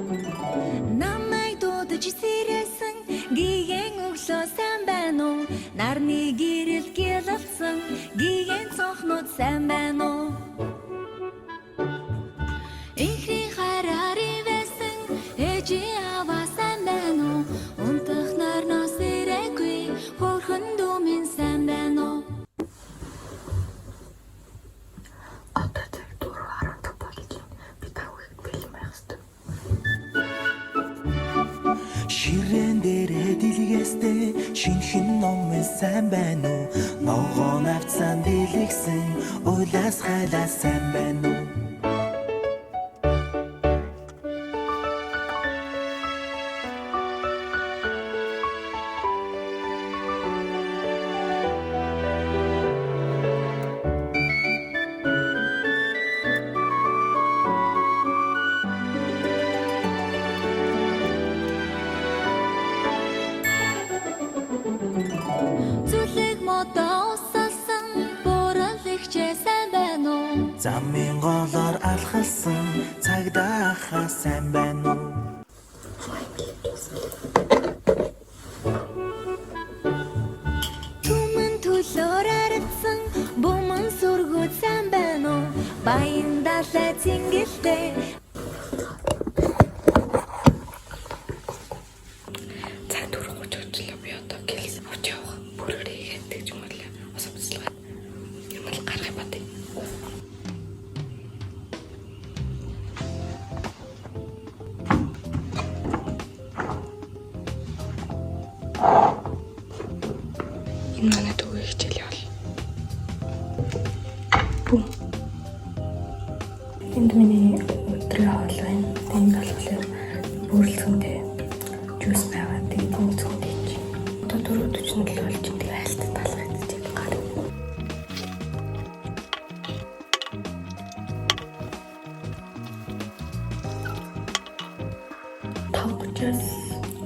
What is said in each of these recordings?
Намайг дуудаж сэрээсэн гиген өглөө сайн байна уу? Нарны гэрэл гэлэлсэн гиген цонхнууд сайн байна уу? Ихний хараар ивэсэн ээжи аваа сайн байна уу? Унтах нарнаас ирээгүй хөрхөн дүүмэн сайн байна уу? Одоо тэр 4:10 болж би тавыг бэлэн байх ёстой. Ширэн дээрээ дэлгээстэй шинхэн ном сайн байна уу? Ногоон авцсан дэлгсэн улаас хайлаа сайн байна уу? Зүлэг модоо усалсан бүрэлдэхчээ сайн байна уу? Замын голоор алхалсан цагдаа хаа сайн байна уу? Түмэн төлөөр аридсан буман сүргүүд сайн байна уу? Баян далай цэнгэлтэй За 4:30 очлоо би одоо гэлс авч явах. Бүрээрээ хийгээд юм уу? Ус авцлаа. Юм л гарах бат. Энэ манай төвөө хичээл явал. Бум. Энд миний өдрийн хоол байна. Энд болохоор бүрэлдэхүүнтэй жуус байгаа. Тэгээд өнцгтэй чи. Одоо 4:47 болж байгаа айлтад талах гэж гар. Тавчаас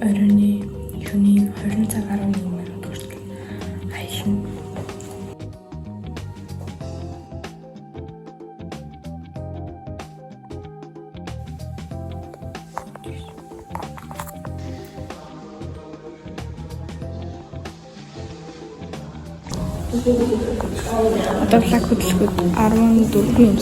оройны юуны 20 цаг 11 минут хүртэл айшин. Одоо влог хөдөлгөөд 14 минут.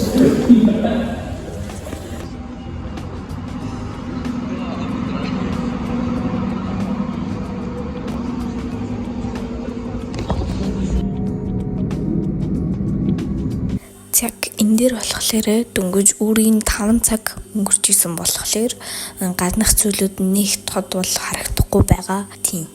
Цаг энэ дээр болохоор дөнгөж өөрийн 5 цаг өнгөрч исэн болохоор гаднах зүйлүүд нэг тод бол харагдахгүй байгаа. Тийм.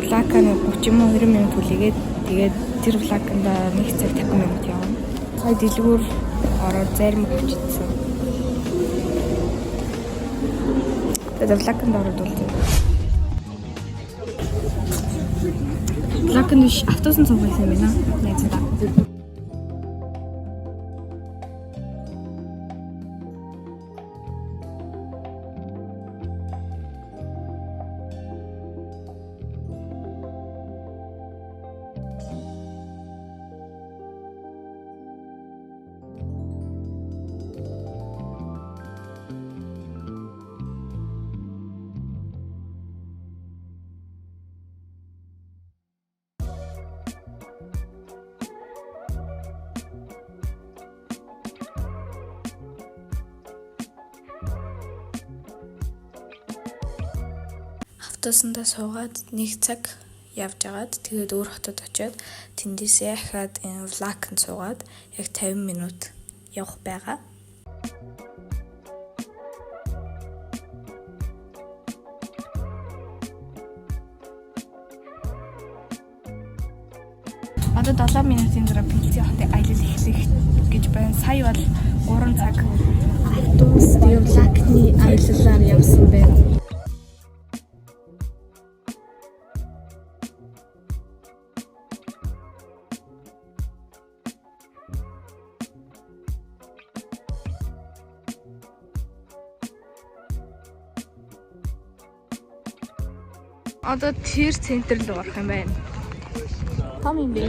Влаканы 30-20 минут хүлээгээд тэгээд тэр влаканда 1 цаг 50 минут явна. Сая дэлгүүр ороод зарим хүчсэн. Тэгээд влаканд ороод үлдээ. Влаканд биш автобусын цуг байсан юм байна. Найзаа. Автобусандаа суугаад 1 цаг явж агаад тэгээд өөр хотод очиод тэндээсээ ахаад энэ влакнд суугаад яг 50 минут явах байгаа. Одоо 7 минутын дараа пицци хотын аялал эхлэх гэж байна. Сая бол 3 цаг автобус Влакны аяллаар явсан байна. Одоо тэр центр рүү орох юм байна. Том юм бэ.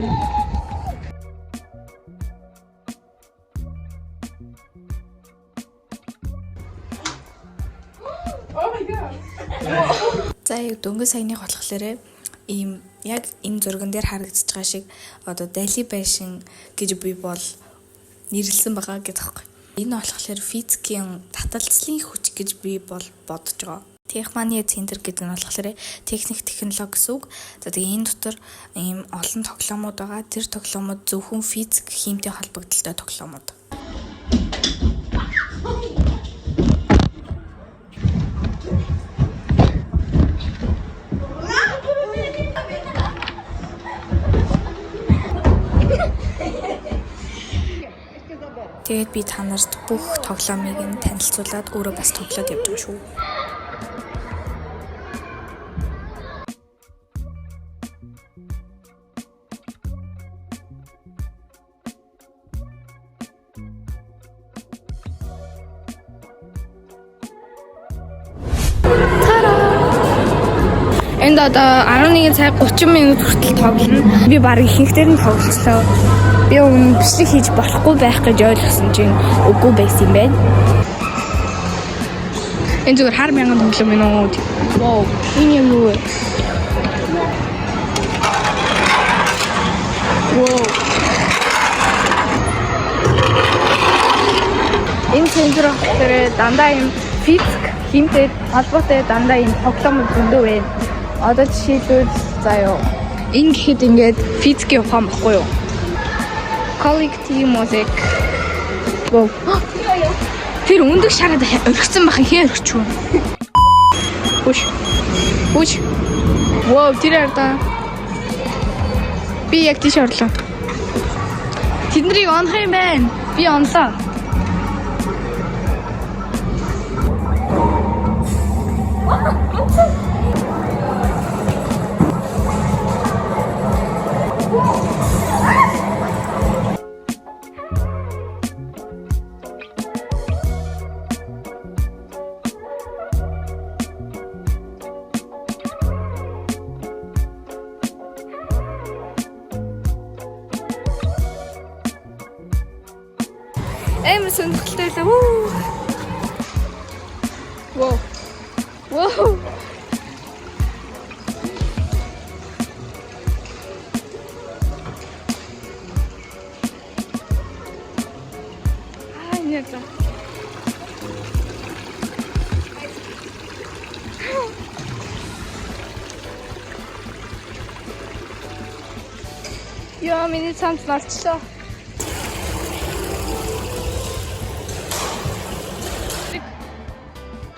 За яг дөнгөж саяных болохоор ийм яг энэ зурган дээр харагдаж байгаа шиг одоо Дали байшин гэж би бол нэрлсэн байгаа гэдэг хэвхэв. Энэ болохоор физикийн таталцлын хүч гэж би бол бодож байгаа. Техманы центр гэдэг нь болохоор техник технологи гэсэн үг. За тэгээ энэ дотор ийм олон тоглоомууд байгаа. Тэр тоглоомууд зөвхөн физик, химтэй холбогдолтой тоглоомууд. Тэгээд би та нарт бүх тоглоомыг нь танилцуулаад өөрөө бас тоглоод явж байгаа шүү. Энд одоо 11 цаг 30 минут хүртэл тоглоно. Би баг ихэнхдээ нь тоглолцлоо. Би өмнө бичлэг хийж болохгүй байх гэж ойлгосон чинь үгүй байсан юм байна. Энэ зүгээр хар мянган тоглоом юм уу? Вау, энэ юм уу? Вау. Энэ центр дээр дандаа юм физик, химтэй холбоотой дандаа юм тоглоомууд зөндөө байна. Одоо жишээлбэл заяа. Энэ гэхэд ингээд физикийн ухаан баггүй юу? Collective music. Wow. Тэр өндөг шараад өргөцсөн бахан хээ өргөчв. Push. Push. Wow, тэр арда. Би яг тийш орлоо. Тэднийг онох юм байна. Би онлоо. Амар сонирхолтой лээ. Вау. Вау. Нет. Яа, миний цамц марчлаа.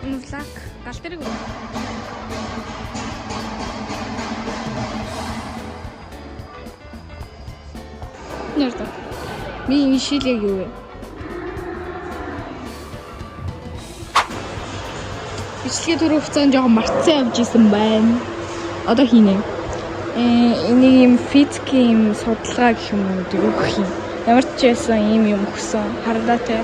Влак гал дээр үү? Нэрдэ. Миний шилэг юу вэ? Бичлэгийн түрүү хугацаанд жоохон мартсан явж исэн байна. Одоо хийнэ. Энийг юм физикийн судалгаа гэх юм уу өгөх юм. Ямар ч байсан ийм юм өгсөн. Харлаа те.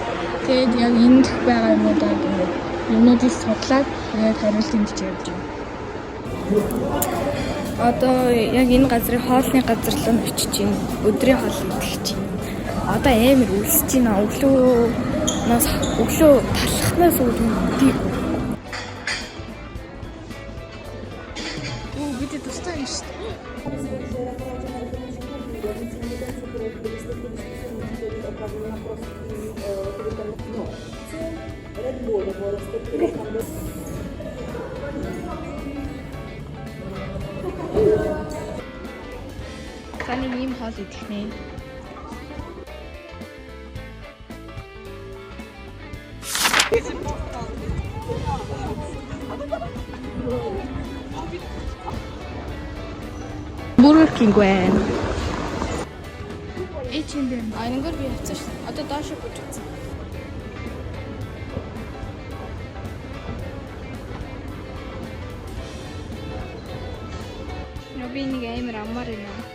Тэгээд яг энэ дэх байгаа юмудаа гэнэ. Юмнуудыг судлаад яг хариултын гэж явж байна. Одоо яг энэ газрын хоолны газар руу очиж байна. Өдрийн хоол идэх чинь. Одоо амар үлсэж байна. Өглөө талхнаас үүдээ. Бид тустай юм шүү дээ. Таны ийм хоол идэх нэ. Burger King байна. H&M. Энэгээр би авсан шүү. Одоо доош бууж үзье. Би нэг амар аммаар байна.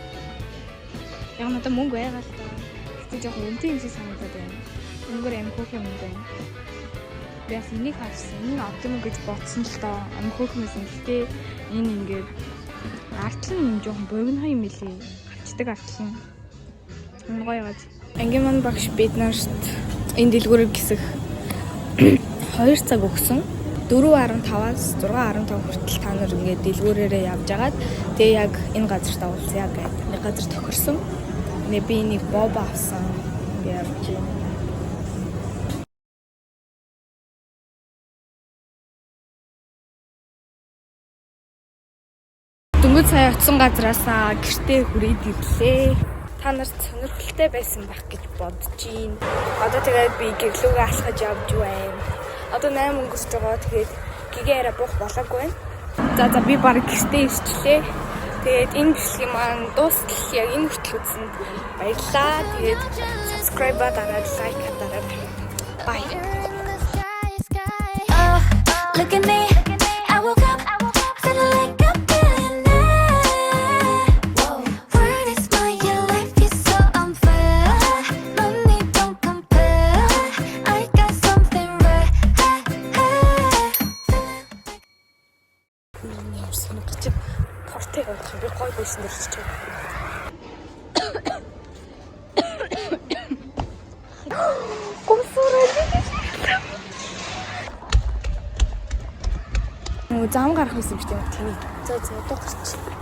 Яг надад мөнгө байгаа л та. Гэтэ жоохон үнэтэй юм шиг санагдаад байна. Өнгөр аим хөөх юм байна. Би бас энийг харсан. Энэ авдсан гэж бодсон л доо. Аим хөөх юмсэн. Гэтэ энэ ингээд артлан юм жоохон богино юм билий. Авчдаг артлан. Энэ гоё яваад. Ангийн маань багш бид нарт энэ дэлгүүрийг гисэх 2 цаг өгсөн. 4:15-аас 6:15 хүртэл та нар ингээд дэлгүүрээрээ явж агаад тэгээ яг энэ газартаа уулзъя гэдэг. Нэг газар тохирсон. Би нэг боба авсан. Ингээд явж байна. Дөнгөж сая очсон газараасаа гэртээ хүрээд ирлээ. Та нарт сонирхолтой байсан байх гэж бодож байна. Одоо тэгээд би гэрлүүгээ алхаж явж байна. Одоо 8 өнгөрч байгаа. Тэгээд гигээрээ буух болоогүй байна. За би баг гэртээ ирчлээ. Тэгээд энэ бичлэгийн маань дуустал яг энэ хүртэл үзсэнд баярлалаа. Тэгээд subscribe дараад like дараад. Bye. Look at me, I woke up, feeling like a billionaire. Word is mine, your life is so unfair. Money don't compare, I got something rare. Сонир гэж портыг авах би гой байсан дэрч чиг. Зам гарах байсан биз дээ. За одоо гарч.